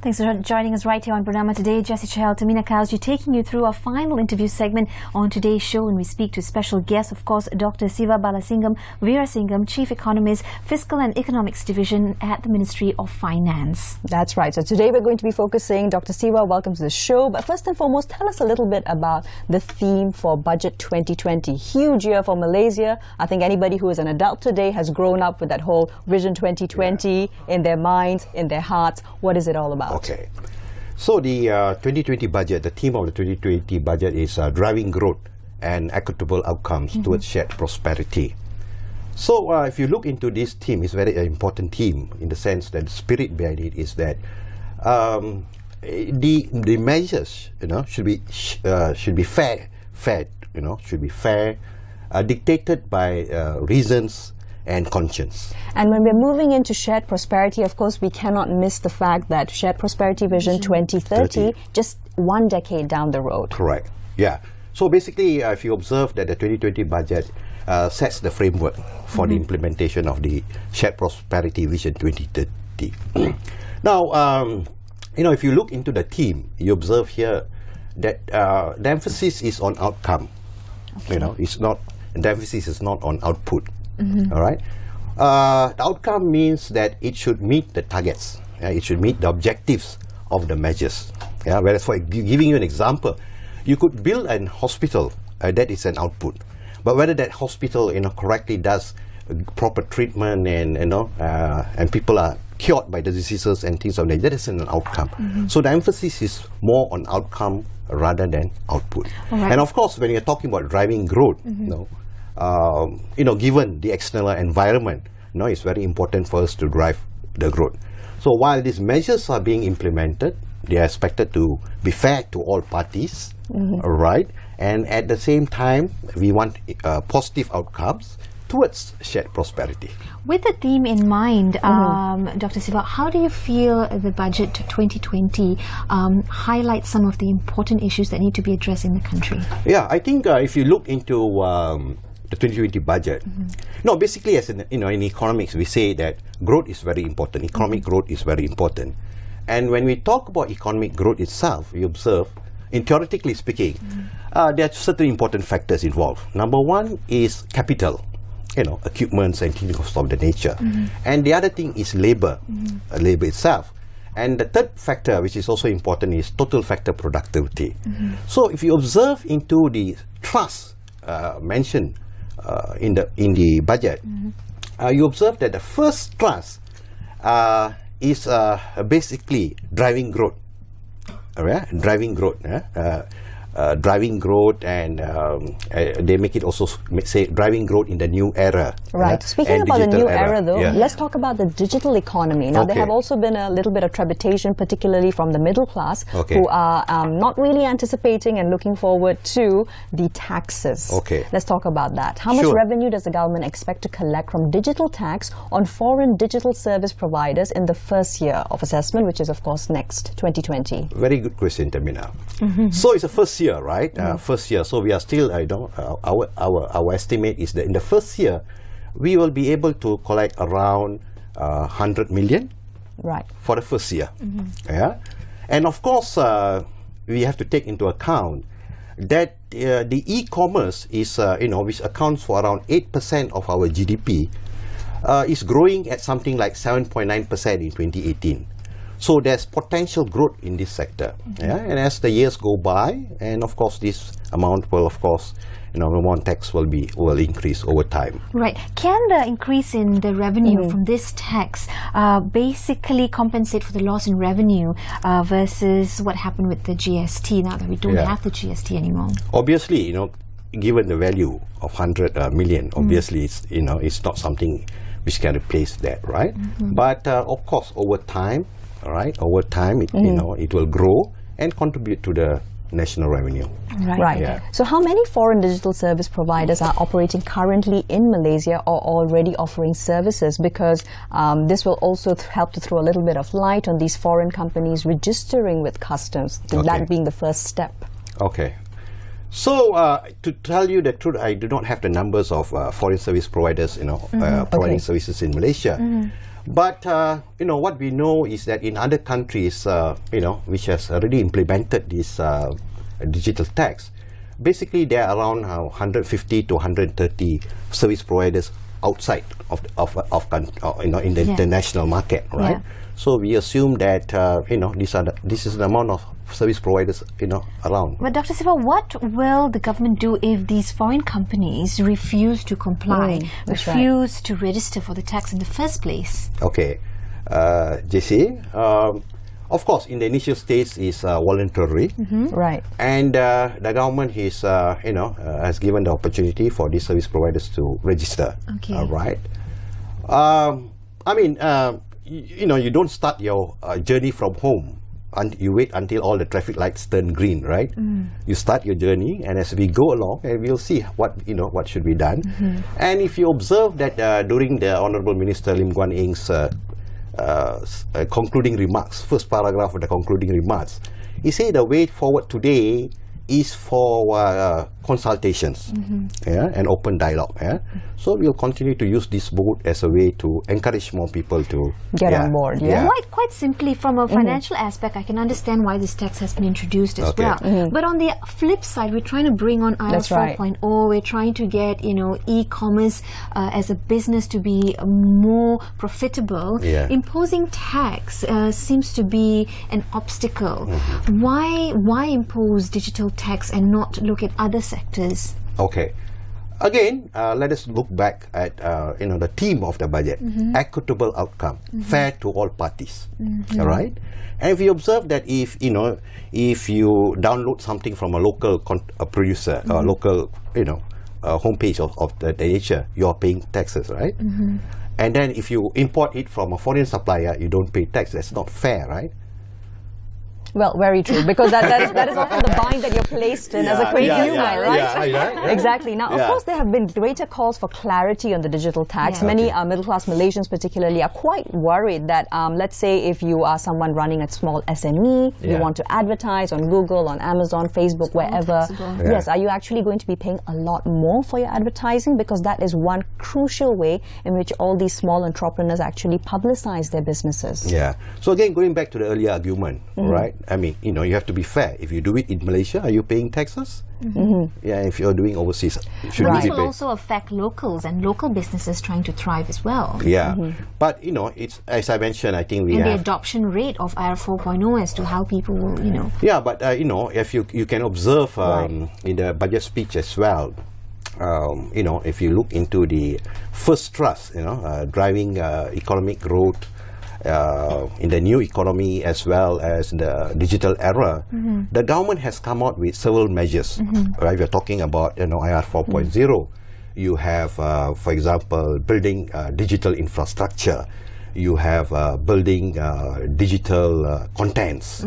Thanks for joining us right here on BERNAMA today. Jessie Chahal, Tamina Kauji, taking you through our final interview segment on today's show, and we speak to special guests, of course, Dr. Siva Balasingham Veerasingham, Chief Economist, Fiscal and Economics Division at the Ministry of Finance. That's right. So today we're going to be focusing, Dr. Siva, welcome to the show. But first and foremost, tell us a little bit about the theme for Budget 2020. Huge year for Malaysia. I think anybody who is an adult today has grown up with that whole Vision 2020 in their minds, in their hearts. What is it all about? Okay. So the 2020 budget, the theme of the 2020 budget is driving growth and equitable outcomes towards shared prosperity. So if you look into this theme, it's a very important theme in the sense that the spirit behind it is that the measures, should be fair, dictated by reasons and conscience. And when we're moving into shared prosperity, of course, we cannot miss the fact that Shared Prosperity Vision 2030, just one decade down the road. Correct. Yeah. So basically, if you observe that the 2020 budget sets the framework for the implementation of the Shared Prosperity Vision 2030. Now, if you look into the theme, you observe here that the emphasis is on outcome. Okay. The emphasis is not on output. All right. The outcome means that it should meet the targets. It should meet the objectives of the measures. Whereas, for giving you an example, you could build an hospital. That is an output. But whether that hospital, correctly does proper treatment and people are cured by the diseases and things of that is an outcome. So the emphasis is more on outcome rather than output. Right. And of course, when you're talking about driving growth, given the external environment, it's very important for us to drive the growth. So while these measures are being implemented, they are expected to be fair to all parties, right? And at the same time, we want positive outcomes towards shared prosperity. With the theme in mind, Dr. Siva, how do you feel the budget 2020 highlights some of the important issues that need to be addressed in the country? Yeah, I think if you look into the 2020 budget, basically as in economics, we say that growth is very important. Economic growth is very important. And when we talk about economic growth itself, we observe, theoretically speaking, there are certain important factors involved. Number one is capital. Equipments and things of the nature. And the other thing is labor, labor itself. And the third factor, which is also important, is total factor productivity. So if you observe into the thrust mentioned in the budget, you observe that the first thrust is basically driving growth. Driving growth. Driving growth, and they make it also say driving growth in the new era. Right. Speaking about the new era, though, let's talk about the digital economy. Now, there have also been a little bit of trepidation, particularly from the middle class, who are not really anticipating and looking forward to the taxes. Let's talk about that. How much revenue does the government expect to collect from digital tax on foreign digital service providers in the first year of assessment, which is, of course, next, 2020? Very good question, Tamina. So it's the first year, right? First year. So we are still, our estimate is that in the first year, we will be able to collect around 100 million for the first year. And of course, we have to take into account that the e-commerce is, which accounts for around 8% of our GDP, is growing at something like 7.9% in 2018. So there's potential growth in this sector, and as the years go by, and of course this amount will, of course, amount tax will increase over time. Right. Can the increase in the revenue from this tax basically compensate for the loss in revenue versus what happened with the GST now that we don't have the GST anymore? Obviously, given the value of 100 million, obviously it's not something which can replace that, right? But of course, over time. Over time, it will grow and contribute to the national revenue. Right. So how many foreign digital service providers are operating currently in Malaysia or already offering services? Because this will also help to throw a little bit of light on these foreign companies registering with customs, that being the first step. So to tell you the truth, I do not have the numbers of foreign service providers, providing services in Malaysia. But what we know is that in other countries, which has already implemented this digital tax, basically there are around 150 to 130 service providers outside in the international market, right? So we assume that this is the amount of service providers around. But Dr. Siva, what will the government do if these foreign companies refuse to comply, refuse to register for the tax in the first place? Okay, JC, of course, in the initial stage is voluntary, right? And the government is, has given the opportunity for these service providers to register. Okay. Right. You don't start your journey from home. And you wait until all the traffic lights turn green, right? You start your journey, and as we go along, we'll see what should be done. And if you observe that during the Honourable Minister Lim Guan Eng's concluding remarks, first paragraph of the concluding remarks, he said the way forward today is for consultations, and open dialogue. So we'll continue to use this boat as a way to encourage more people to get on board. Quite simply, from a financial aspect, I can understand why this tax has been introduced as well. But on the flip side, we're trying to bring on IR 4.0. We're trying to get e-commerce as a business to be more profitable. Imposing tax seems to be an obstacle. Why impose digital tax and not look at other sectors? Okay. Again, let us look back at the theme of the budget: equitable outcome, fair to all parties. All right. And if you observe that if you download something from a local producer or local homepage of the nature, you are paying taxes, right? And then if you import it from a foreign supplier, you don't pay tax. That's not fair, right? Well, very true, because that is often the bind that you're placed in as a consumer, right? Exactly. Now, of course, there have been greater calls for clarity on the digital tax. Many middle-class Malaysians particularly are quite worried that, let's say if you are someone running a small SME, you want to advertise on Google, on Amazon, Facebook, wherever. Yes, are you actually going to be paying a lot more for your advertising? Because that is one crucial way in which all these small entrepreneurs actually publicize their businesses. Yeah. So again, going back to the earlier argument, right? I mean, you have to be fair. If you do it in Malaysia, are you paying taxes? Yeah, if you're doing overseas, should this will also affect locals and local businesses trying to thrive as well. Yeah, but it's, as I mentioned, I think we and have the adoption rate of IR 4.0 as to how people will, Yeah, but if you can observe in the budget speech as well. If you look into the first thrust, driving economic growth in the new economy as well as the digital era, the government has come out with several measures. Right, we're talking about IR 4.0. You have, for example, building digital infrastructure. You have building digital contents.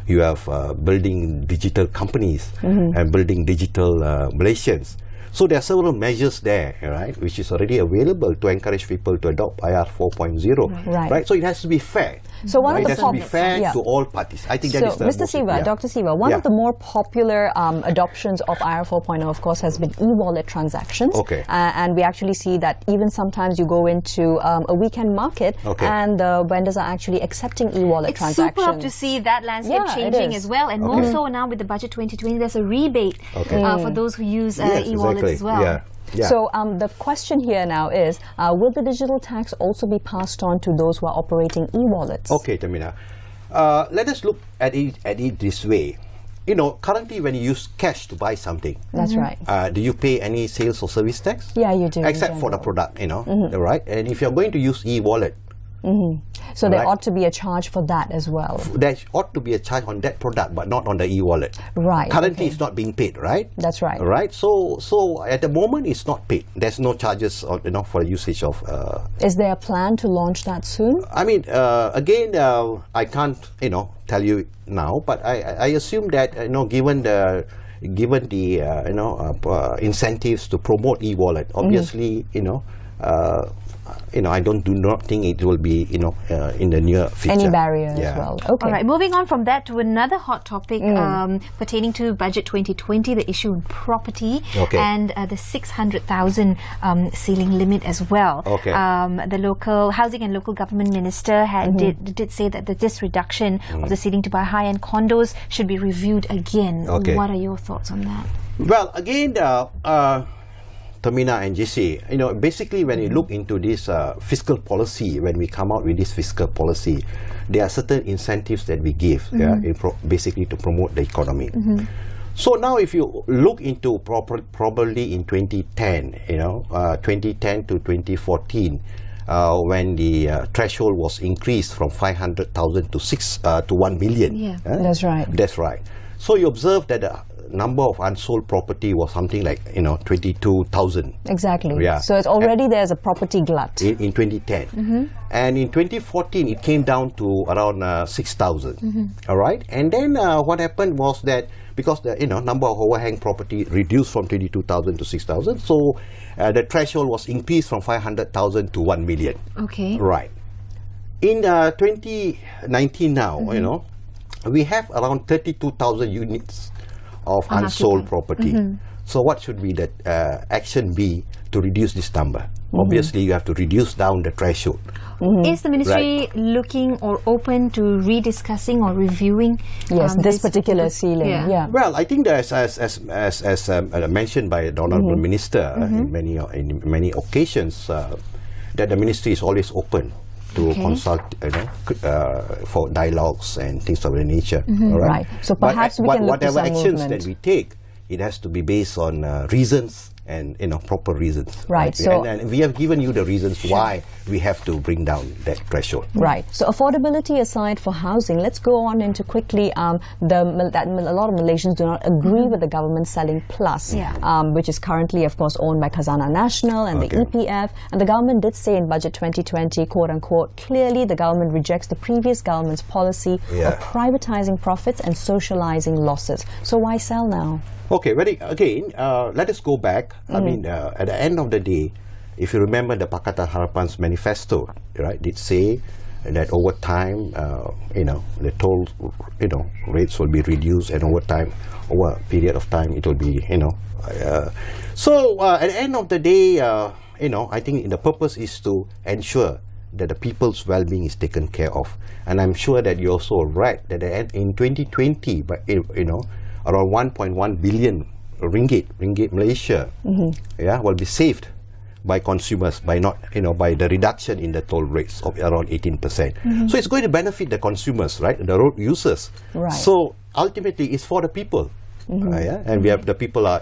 You have building digital companies and building digital Malaysians. So there are several measures there, right, which is already available to encourage people to adopt IR 4.0. Right. So it has to be fair. So one of the it has to be fair to all parties. I think that is the Mr. Siva, Dr. Siva, one of the more popular adoptions of IR 4.0, of course, has been e-wallet transactions. And we actually see that even sometimes you go into a weekend market and the vendors are actually accepting e-wallet transactions. It's super up to see that landscape changing as well. And more so now with the budget 2020, there's a rebate for those who use e-wallets as well. So the question here now is, will the digital tax also be passed on to those who are operating e-wallets? Okay, Tamina. Let us look at it this way. Currently when you use cash to buy something, that's right. Do you pay any sales or service tax? Yeah, you do. Except for the product, right? And if you're going to use e-wallet, so there ought to be a charge for that as well. There ought to be a charge on that product, but not on the e-wallet. Right. Currently, it's not being paid, right? That's right. Right. So at the moment, it's not paid. There's no charges, for the usage of. Is there a plan to launch that soon? I mean, again, I can't, tell you now, but I assume that given the incentives to promote e-wallet, obviously, I do not think it will be, in the near future. Any barrier as well. Okay. All right, moving on from that to another hot topic pertaining to Budget 2020, the issue of property and the 600,000 ceiling limit as well. Okay. The local housing and local government minister did say that this reduction of the ceiling to buy high-end condos should be reviewed again. Okay. What are your thoughts on that? Well, again, Tamina and JC, basically when you look into this fiscal policy, when we come out with this fiscal policy, there are certain incentives that we give, basically to promote the economy. So now if you look into probably in 2010, 2010 to 2014, when the threshold was increased from 500,000 to 1 million. Yeah, that's right. That's right. So you observe that the number of unsold property was something like 22,000. Exactly. Yeah. So it's already there's a property glut. In 2010. And in 2014 it came down to around 6,000. All right. And then what happened was that because the number of overhang property reduced from 22,000 to 6,000, so the threshold was increased from 500,000 to 1 million. Okay. Right. In 2019 now, we have around 32,000 units of unsold property. So what should be the action be to reduce this number? Obviously, you have to reduce down the threshold. Is the ministry looking or open to rediscussing or reviewing this particular ceiling? Yeah. Well, I think that as mentioned by the Honourable Minister in many occasions, that the ministry is always open to consult, for dialogues and things of that nature. All right. So perhaps we can look to some whatever actions movement that we take, it has to be based on reasons and proper reasons. Right. So and we have given you the reasons why we have to bring down that threshold. Right. So affordability aside for housing, let's go on into quickly that a lot of Malaysians do not agree with the government selling Plus, which is currently, of course, owned by Khazanah Nasional and the EPF. And the government did say in Budget 2020, quote unquote, clearly the government rejects the previous government's policy of privatizing profits and socializing losses. So why sell now? Okay, let us go back. I mean, at the end of the day, if you remember the Pakatan Harapan's manifesto, right, did say that over time, the toll, rates will be reduced, and over a period of time, it will be, So at the end of the day, I think the purpose is to ensure that the people's well-being is taken care of, and I'm sure that you also read that in 2020, but around 1.1 billion ringgit Malaysia, will be saved by consumers by by the reduction in the toll rates of around 18%. So it's going to benefit the consumers, right, the road users. Right. So ultimately, it's for the people, and we have the people are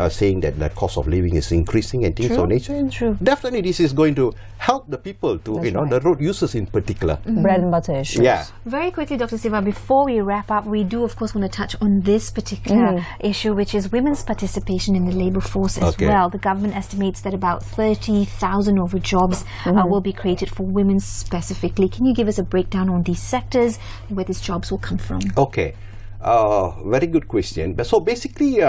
saying that the cost of living is increasing and things of nature. True. Definitely, this is going to help the people to the road users in particular. Bread and butter issues. Yeah. Very quickly, Dr. Siva, before we wrap up, we do, of course, want to touch on this particular issue, which is women's participation in the labour force as well. The government estimates that about 30,000 over jobs will be created for women specifically. Can you give us a breakdown on these sectors and where these jobs will come from? Okay. Very good question. So basically,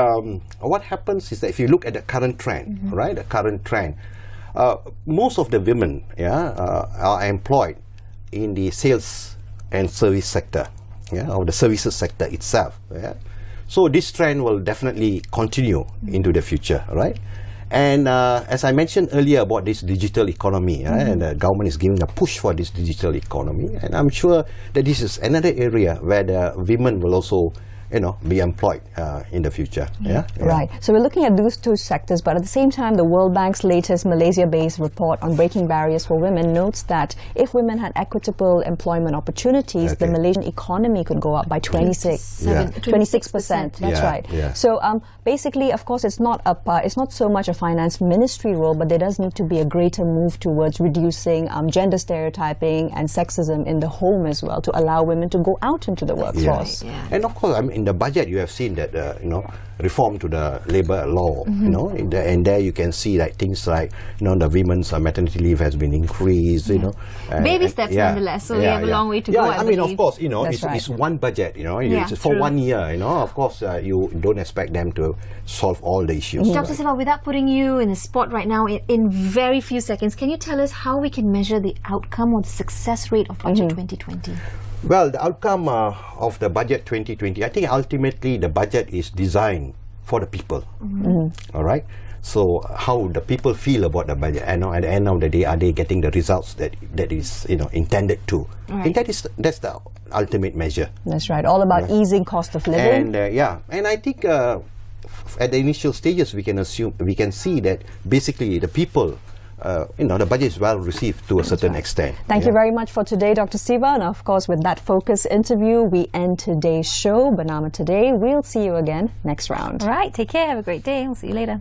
what happens is that if you look at the current trend, right, the current trend, most of the women are employed in the sales and service sector, or the services sector itself. So this trend will definitely continue into the future, right? And as I mentioned earlier about this digital economy, and the government is giving a push for this digital economy, and I'm sure that this is another area where the women will also be employed in the future. Right. So we're looking at those two sectors, but at the same time, the World Bank's latest Malaysia-based report on breaking barriers for women notes that if women had equitable employment opportunities, the Malaysian economy could go up by 26%. That's right. Yeah. So basically, of course, it's not so much a finance ministry role, but there does need to be a greater move towards reducing gender stereotyping and sexism in the home as well, to allow women to go out into the workforce. And of course, I mean, in the budget, you have seen that reform to the labour law. And there you can see like things like the women's maternity leave has been increased. Baby steps nonetheless. So we have a long way to go. I mean, of course, it's one budget. It's for 1 year. Of course, you don't expect them to solve all the issues. Dr. Siva, without putting you in the spot right now, in very few seconds, can you tell us how we can measure the outcome or the success rate of Budget 2020? Well, the outcome of the Budget 2020, I think ultimately the budget is designed for the people. All right? So how the people feel about the budget, and at the end of the day, are they getting the results that is intended to? Right. And that's the ultimate measure. That's right. All about easing cost of living. And I think at the initial stages we can see that basically the people, the budget is well received to a certain extent. Thank you very much for today, Dr. Siva. And of course, with that focus interview, we end today's show, Bernama Today. We'll see you again next round. All right, take care. Have a great day. We'll see you later.